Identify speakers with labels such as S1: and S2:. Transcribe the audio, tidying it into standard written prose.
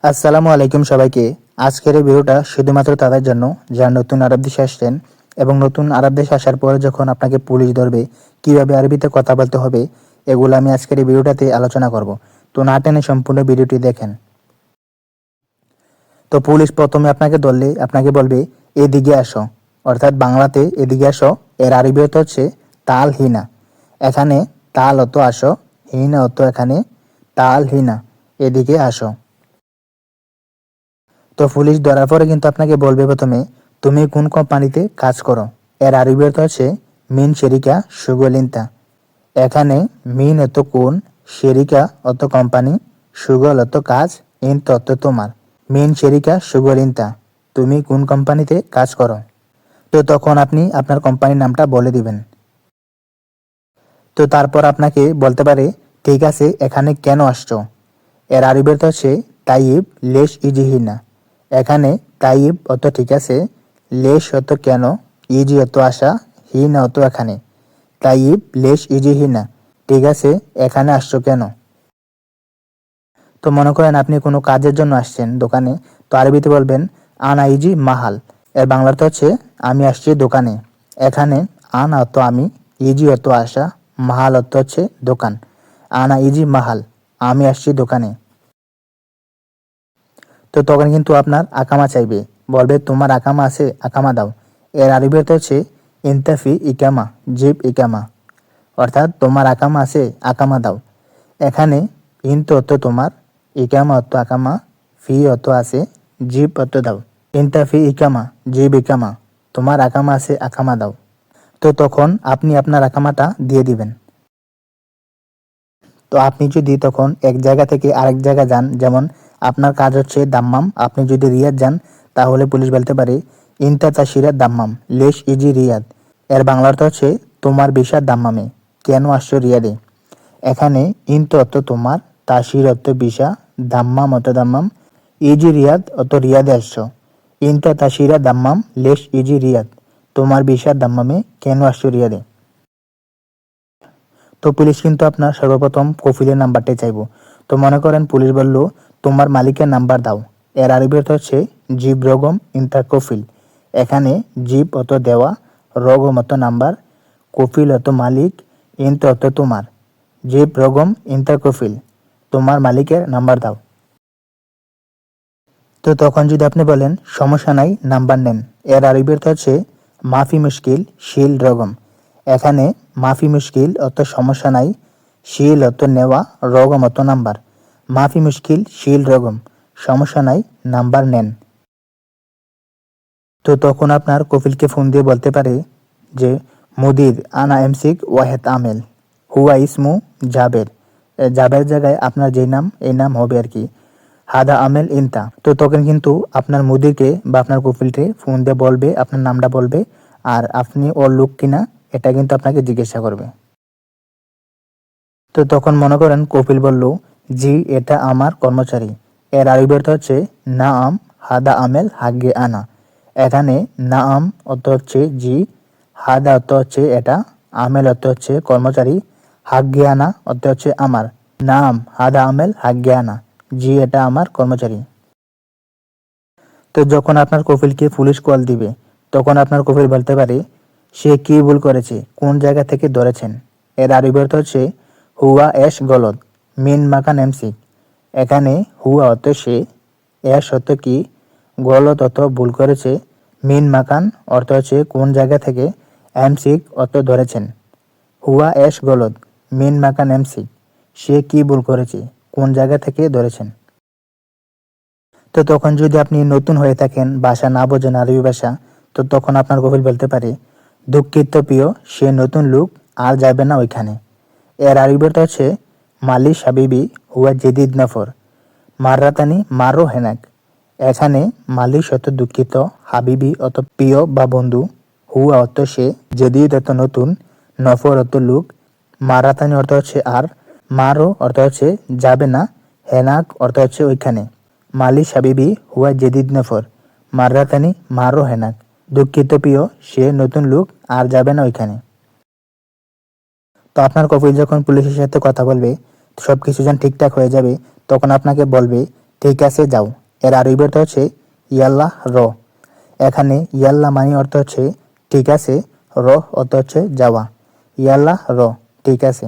S1: আসসালামু আলাইকুম সবাইকে। আজকের এই ভিডিওটা শুধুমাত্র তাদের জন্য যারা নতুন আরব দেশে আসছেন এবং নতুন আরব দেশে আসার পরে যখন আপনাকে পুলিশ ধরবে কিভাবে আরবিতে কথা বলতে হবে এগুলো আমি আজকের এই ভিডিওটাতে আলোচনা করব। তো না টেনে সম্পূর্ণ ভিডিওটি দেখেন। তো পুলিশ প্রথমে আপনাকে ধরলে আপনাকে বলবে এদিকে আসো, অর্থাৎ বাংলাতে এদিকে আসো, এর আরবি অর্থ হচ্ছে তাল হিনা। এখানে তাল অত আসো, হিনা অত এখানে তাল হিনা, এদিকে আসো। তো পুলিশ ধরার পরে কিন্তু আপনাকে বলবে প্রথমে তুমি কোন কোম্পানিতে কাজ করো। এর আরবি অর্থ হচ্ছে মিন শেরিকা সুগলিন্তা। এখানে মিন অত কোন, শেরিকা অত কোম্পানি, সুগল অত কাজ, ইন্ত অত তোমার। মিন শেরিকা সুগলিন্তা, তুমি কোন কোম্পানিতে কাজ করো। তো তখন আপনি আপনার কোম্পানির নামটা বলে দিবেন। তো তারপর আপনাকে বলতে পারে ঠিক আছে এখানে কেন আসছো। এর আরবি অর্থ হচ্ছে তাইব লেশ ইজিহিনা। এখানে তাইব অত ঠিক আছে, লেশ অত কেন, ইজি অত আসা, হিনা অত এখানে। তাইব লেশ ইজিহিনা, ঠিক আছে এখানে আসছো কেন। তো মনে করেন আপনি কোনো কাজের জন্য আসছেন দোকানে, তো আরবিতে বলবেন আনা ইজি মাহাল। এর বাংলাতে হচ্ছে আমি আসছি দোকানে। এখানে আনা অত আমি, ইজি অত আসা, মাহাল অত হচ্ছে দোকান। আনা ইজি মাহাল, আমি আসছি দোকানে। তো তখন কিন্তু আপনার আকামা চাইবে, বলবে তোমার আকামা আছে, আকামা দাও। এর আরবি অর্থ হচ্ছে ইনতাফি ইকামা জিব ইকামা, অর্থাৎ তোমার আকামা আছে, আকামা দাও। এখানে ইন্ত অর্থ তোমার, ইকামা অর্থ আকামা, ফি অর্থ আছে, জিব অর্থ দাও। ইনতাফি ইকামা জিব ইকামা, তোমার আকামা আছে, আকামা দাও। তো তখন আপনি আপনার আকামাটা দিয়ে দিবেন। তো আপনি যদি তখন এক জায়গা থেকে আরেক জায়গা যান, যেমন আপনার কাজ হচ্ছে দাম্মাম, আপনি যদি রিয়াদ যান তাহলে পুলিশ বলতে পারে ইনতা তাসিরা দাম্মাম লেশ ইজি রিয়াদ। এর বাংলা অর্থ হচ্ছে তোমার ভিসা দাম্মামে, কেন আসছো রিয়াদে। এখানে ইন্ত অর্থ তোমার, তাসির অর্থ ভিসা, দাম্মাম অর্থ দাম্মাম, ইজি রিয়াদ অর্থ রিয়াদে আসছো। ইনতা তাসিরা দাম্মাম লেশ ইজি রিয়াদ, তোমার ভিসা দাম্মামে, কেন আসছো রিয়াদে। তো পুলিশ কিন্তু আপনার সর্বপ্রথম কফিলের নাম্বারটাই চাইবো। তো মনে করেন পুলিশ বলল তোমার মালিকের নাম্বার দাও। এর আরবি অর্থ হচ্ছে জিব রগম ইন্টার কফিল। এখানে জিব অত দেওয়া, রগম অত নাম্বার, কফিল অত মালিক, ইন্ত অত তোমার। জিব রগম ইন্টার কফিল, তোমার মালিকের নাম্বার দাও। তো তখন যদি আপনি বলেন সমস্যা নাই নাম্বার নেন, এর আরবি অর্থ হচ্ছে মাফি মুশকিল শিল রগম। এখানে মাফি মুশকিল অত সমস্যা নাই, শিল অত নেওয়া, রগম অত নাম্বার। মাফি মুশকিল শিল রগম, সমস্যা নাই নাম্বার নেন। তো তখন আপনার কফিলকে ফোন দিয়ে বলতে পারে যে মুদির আনা এমসিক ওয়াহেদ আমেল হুয়া ইসমু জাবের। জাবের জায়গায় আপনার যেই নাম এই নাম হবে আর কি, হাদা আমেল ইনতা। তো তখন কিন্তু আপনার মুদিরকে বা আপনার কফিলকে ফোন দিয়ে বলবে, আপনার নামটা বলবে, আর আপনি ওর লোক কিনা এটা কিন্তু আপনাকে জিজ্ঞাসা করবে। তো তখন মনে করেন কপিল বলল জি এটা আমার কর্মচারী। এর আরবি অর্থ হচ্ছে নাম হাদা আমেল হাগে আনা। এখানে নাম অর্থ হচ্ছে জি, হাদা অর্থ হচ্ছে এটা, আমেল অর্থ হচ্ছে কর্মচারী, হাগে আনা অর্থ হচ্ছে আমার। নাম হাদা আমেল হাগে আনা, জি এটা আমার কর্মচারী। তো যখন আপনার কফিলকে পুলিশ কল দিবে তখন আপনার কফিল বলতে পারে সে কি ভুল করেছে, কোন জায়গা থেকে ধরেছেন। এর আরবি অর্থ হচ্ছে হুয়া এশ গলদ মিন মাকান এমসিক। এখানে হুয়া অর্থ সে, এশ অর্থ কি, গলত অর্থ ভুল করেছে, মিন মাকান অর্থ হচ্ছে কোন জায়গা থেকে, এমসিক অর্থ ধরেছেন। হুয়া এশ গলদ মিন মাকান এমসিক, সে কি ভুল করেছে, কোন জায়গা থেকে ধরেছেন। তো তখন যদি আপনি নতুন হয়ে থাকেন, ভাষা না বোঝেন আরবি ভাষা, তো তখন আপনার কফিল বলতে পারে দুঃখিত প্রিয়, সে নতুন লোক আর যাবে না ওইখানে। এর আরবি অর্থ হচ্ছে মালিশ হাবিবি হুয়া জেদিদ নফর মাররাতানি মারো হেনাক। এখানে মালিশ অত দুঃখিত, হাবিবি অত প্রিয় বা বন্ধু, হুয়া অর্থ সে, জেদিদ অত নতুন, নফর অত লোক, মারাতানি অর্থ হচ্ছে আর, মারো অর্থ হচ্ছে যাবে না, হেনাক অর্থ হচ্ছে ওইখানে। মালিশ হাবিবি হুয়া জেদিদ নফর মাররাতানি মারো হেনাক। দুঃখিত প্রিয়, সে নতুন লোক আর যাবে না ওইখানে। তো আপনার কফিল যখন পুলিশের সাথে কথা বলবে, সবকিছু যখন ঠিকঠাক হয়ে যাবে তখন আপনাকে বলবে ঠিক আছে যাও। এর আরবি অর্থ হচ্ছে ইয়াল্লা র। এখানে ইয়াল্লা মানে অর্থ হচ্ছে ঠিক আছে, র অর্থ হচ্ছে যাওয়া। ইয়াল্লা র, ঠিক আছে।